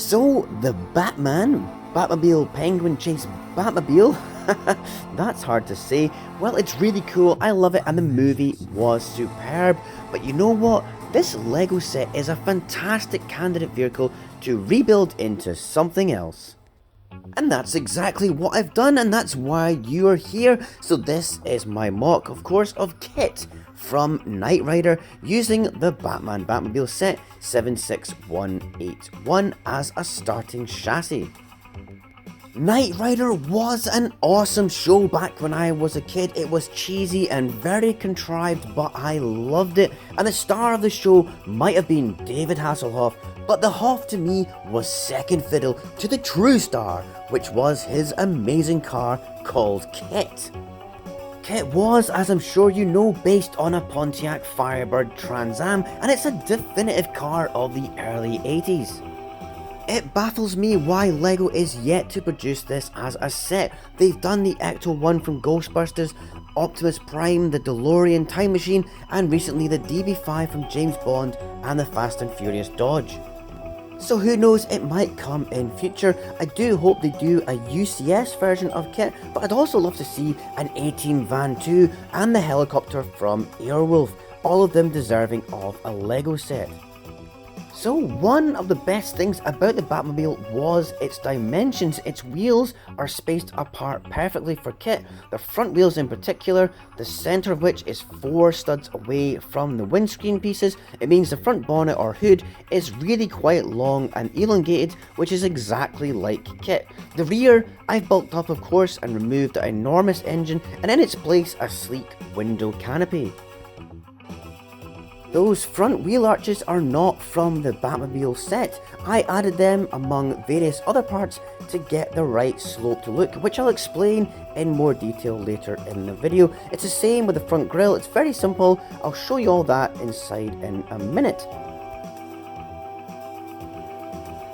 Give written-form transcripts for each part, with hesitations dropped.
So, the Batmobile Penguin Chase Batmobile, that's hard to say. Well, it's really cool, I love it, and the movie was superb. But you know what? This LEGO set is a fantastic candidate vehicle to rebuild into something else. And that's exactly what I've done, and that's why you're here. So this is my mock, of course, of KITT from Knight Rider using the Batmobile set 76181 as a starting chassis. Knight Rider was an awesome show back when I was a kid. It was cheesy and very contrived, but I loved it. And the star of the show might have been David Hasselhoff, but the Hoff to me was second fiddle to the true star, which was his amazing car called KITT. KITT was, as I'm sure you know, based on a Pontiac Firebird Trans Am, and it's a definitive car of the early 80s. It baffles me why LEGO is yet to produce this as a set. They've done the Ecto-1 from Ghostbusters, Optimus Prime, the DeLorean Time Machine, and recently the DB5 from James Bond and the Fast and Furious Dodge. So who knows, it might come in future. I do hope they do a UCS version of KITT, but I'd also love to see an A-Team van too, and the helicopter from Airwolf, all of them deserving of a LEGO set. So one of the best things about the Batmobile was its dimensions. Its wheels are spaced apart perfectly for KITT, the front wheels in particular, the centre of which is 4 studs away from the windscreen pieces. It means the front bonnet or hood is really quite long and elongated, which is exactly like KITT. The rear I've bulked up of course and removed the enormous engine, and in its place a sleek window canopy. Those front wheel arches are not from the Batmobile set. I added them among various other parts to get the right sloped look, which I'll explain in more detail later in the video. It's the same with the front grille, it's very simple. I'll show you all that inside in a minute.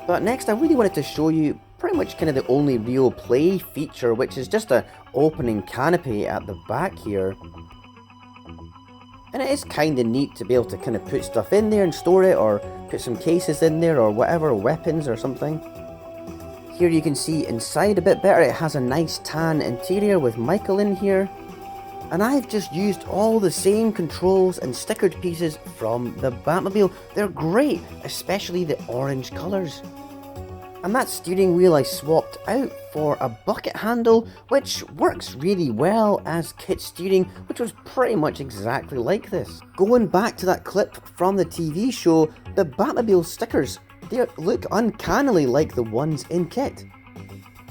But next I really wanted to show you pretty much kind of the only real play feature, which is just a opening canopy at the back here. And it is kind of neat to be able to kind of put stuff in there and store it, or put some cases in there or whatever, weapons or something. Here you can see inside a bit better. It has a nice tan interior with Michael in here. And I've just used all the same controls and stickered pieces from the Batmobile. They're great, especially the orange colours. And that steering wheel I swapped out for a bucket handle, which works really well as KITT steering, which was pretty much exactly like this. Going back to that clip from the TV show, the Batmobile stickers, they look uncannily like the ones in KITT.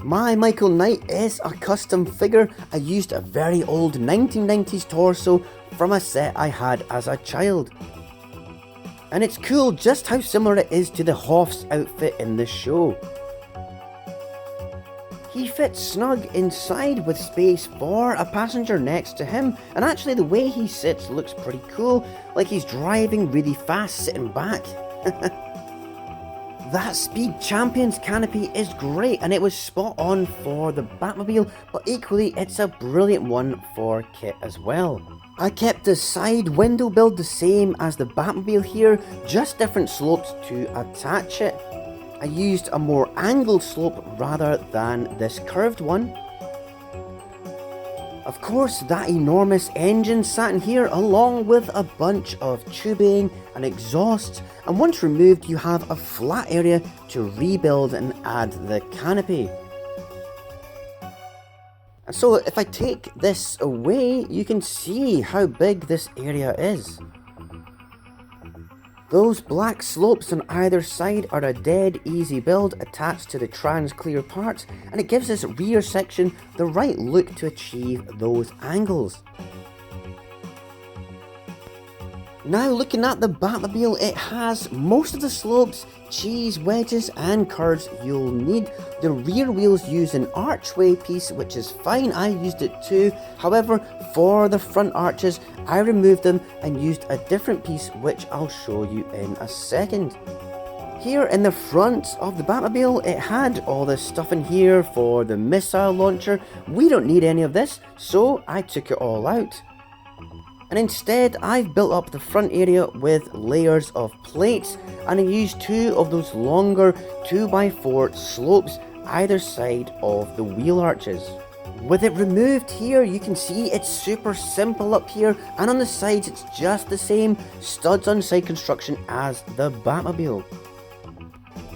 My Michael Knight is a custom figure. I used a very old 1990s torso from a set I had as a child. And it's cool just how similar it is to the Hoff's outfit in the show. He fits snug inside with space for a passenger next to him, and actually the way he sits looks pretty cool, like he's driving really fast sitting back. That Speed Champions canopy is great, and it was spot on for the Batmobile, but equally it's a brilliant one for KITT as well. I kept the side window build the same as the Batmobile here, just different slopes to attach it. I used a more angled slope rather than this curved one. Of course, that enormous engine sat in here along with a bunch of tubing and exhausts, and once removed you have a flat area to rebuild and add the canopy. And so if I take this away, you can see how big this area is. Those black slopes on either side are a dead easy build attached to the trans clear parts, and it gives this rear section the right look to achieve those angles. Now looking at the Batmobile, it has most of the slopes, cheese wedges and curves you'll need. The rear wheels use an archway piece, which is fine, I used it too. However, for the front arches, I removed them and used a different piece, which I'll show you in a second. Here in the front of the Batmobile, it had all this stuff in here for the missile launcher. We don't need any of this, so I took it all out. And instead I've built up the front area with layers of plates, and I used 2 of those longer 2x4 slopes either side of the wheel arches. With it removed here, you can see it's super simple up here, and on the sides it's just the same studs on side construction as the Batmobile.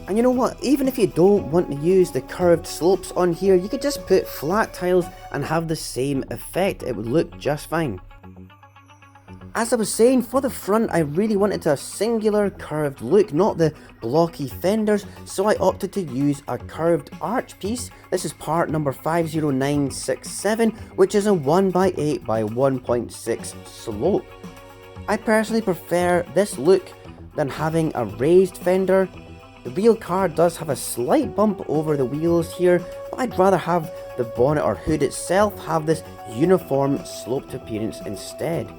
And you know what, even if you don't want to use the curved slopes on here, you could just put flat tiles and have the same effect. It would look just fine. As I was saying, for the front I really wanted a singular curved look, not the blocky fenders, so I opted to use a curved arch piece. This is part number 50967, which is a 1x8 by 1.6 slope. I personally prefer this look than having a raised fender. The real car does have a slight bump over the wheels here, but I'd rather have the bonnet or hood itself have this uniform sloped appearance instead.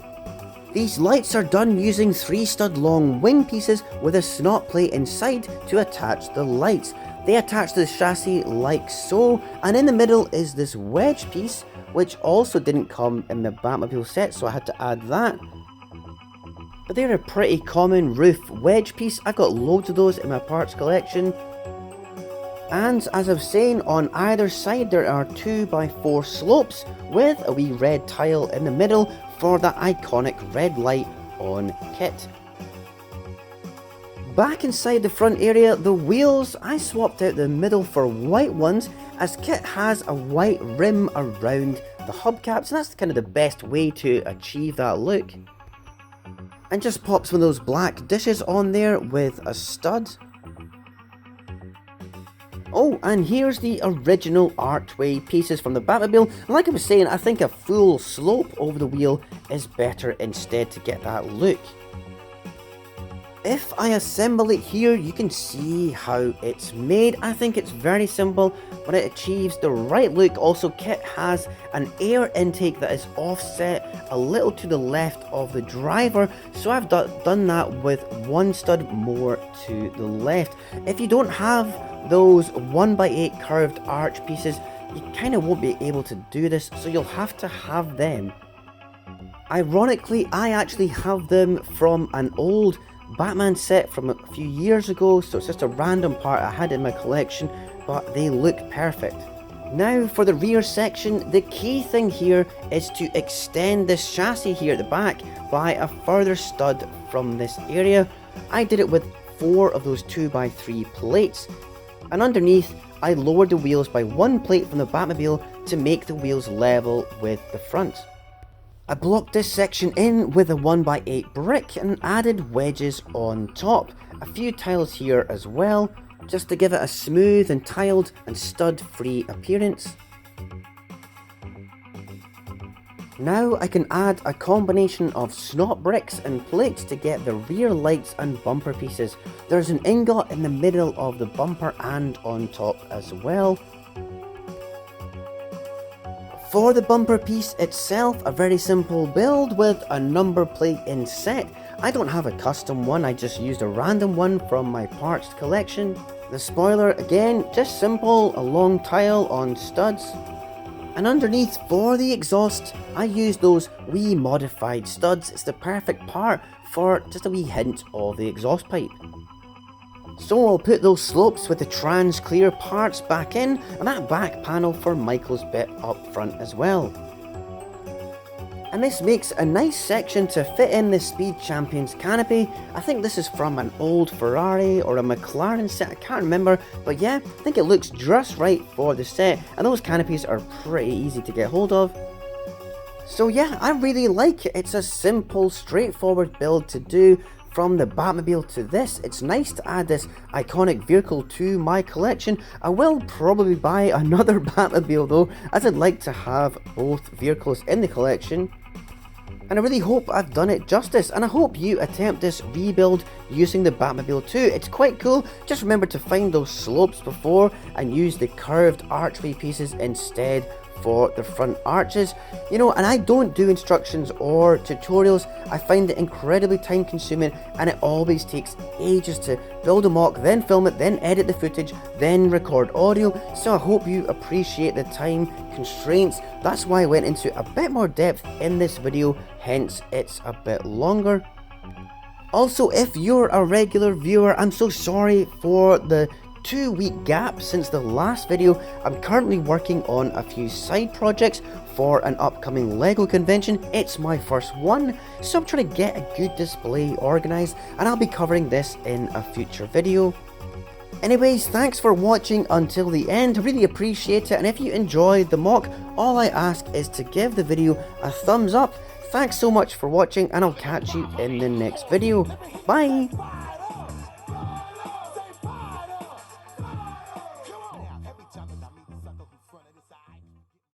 These lights are done using 3 stud long wing pieces with a snot plate inside to attach the lights. They attach to the chassis like so, and in the middle is this wedge piece, which also didn't come in the Batmobile set, so I had to add that. But they're a pretty common roof wedge piece. I've got loads of those in my parts collection. And as I was saying, on either side there are 2x4 slopes with a wee red tile in the middle for that iconic red light on Kit. Back inside the front area, the wheels, I swapped out the middle for white ones, as Kit has a white rim around the hubcaps, and that's kind of the best way to achieve that look. And just pops one of those black dishes on there with a stud. Oh, and here's the original archway pieces from the Batmobile. Like I was saying, I think a full slope over the wheel is better instead to get that look. If I assemble it here, you can see how it's made. I think it's very simple, but it achieves the right look. Also, Kit has an air intake that is offset a little to the left of the driver, so I've done that with 1 stud more to the left. If you don't have those 1x8 curved arch pieces, you kind of won't be able to do this, so you'll have to have them. Ironically, I actually have them from an old Batman set from a few years ago, so it's just a random part I had in my collection, but they look perfect. Now for the rear section, the key thing here is to extend this chassis here at the back by a further stud from this area. I did it with 4 of those 2x3 plates, and underneath I lowered the wheels by 1 plate from the Batmobile to make the wheels level with the front. I blocked this section in with a 1x8 brick and added wedges on top, a few tiles here as well, just to give it a smooth and tiled and stud free appearance. Now I can add a combination of snot bricks and plates to get the rear lights and bumper pieces. There's an ingot in the middle of the bumper and on top as well. For the bumper piece itself, a very simple build with a number plate inset. I don't have a custom one, I just used a random one from my parts collection. The spoiler, again, just simple, a long tile on studs. And underneath for the exhaust, I used those wee modified studs. It's the perfect part for just a wee hint of the exhaust pipe. So I'll put those slopes with the trans clear parts back in, and that back panel for Michael's bit up front as well. And this makes a nice section to fit in the Speed Champions canopy. I think this is from an old Ferrari or a McLaren set, I can't remember, but yeah, I think it looks just right for the set, and those canopies are pretty easy to get hold of. So yeah, I really like it. It's a simple, straightforward build to do. From the Batmobile to this, it's nice to add this iconic vehicle to my collection. I will probably buy another Batmobile though, as I'd like to have both vehicles in the collection. And I really hope I've done it justice, and I hope you attempt this rebuild using the Batmobile too. It's quite cool. Just remember to find those slopes before and use the curved archway pieces instead for the front arches, you know, and I don't do instructions or tutorials. I find it incredibly time consuming, and it always takes ages to build a MOC, then film it, then edit the footage, then record audio. So I hope you appreciate the time constraints. That's why I went into a bit more depth in this video, hence it's a bit longer. Also, if you're a regular viewer, I'm so sorry for the 2-week gap since the last video. I'm currently working on a few side projects for an upcoming LEGO convention. It's my first one, so I'm trying to get a good display organised, and I'll be covering this in a future video. Anyways, thanks for watching until the end, I really appreciate it, and if you enjoyed the MOC, all I ask is to give the video a thumbs up. Thanks so much for watching, and I'll catch you in the next video. Bye!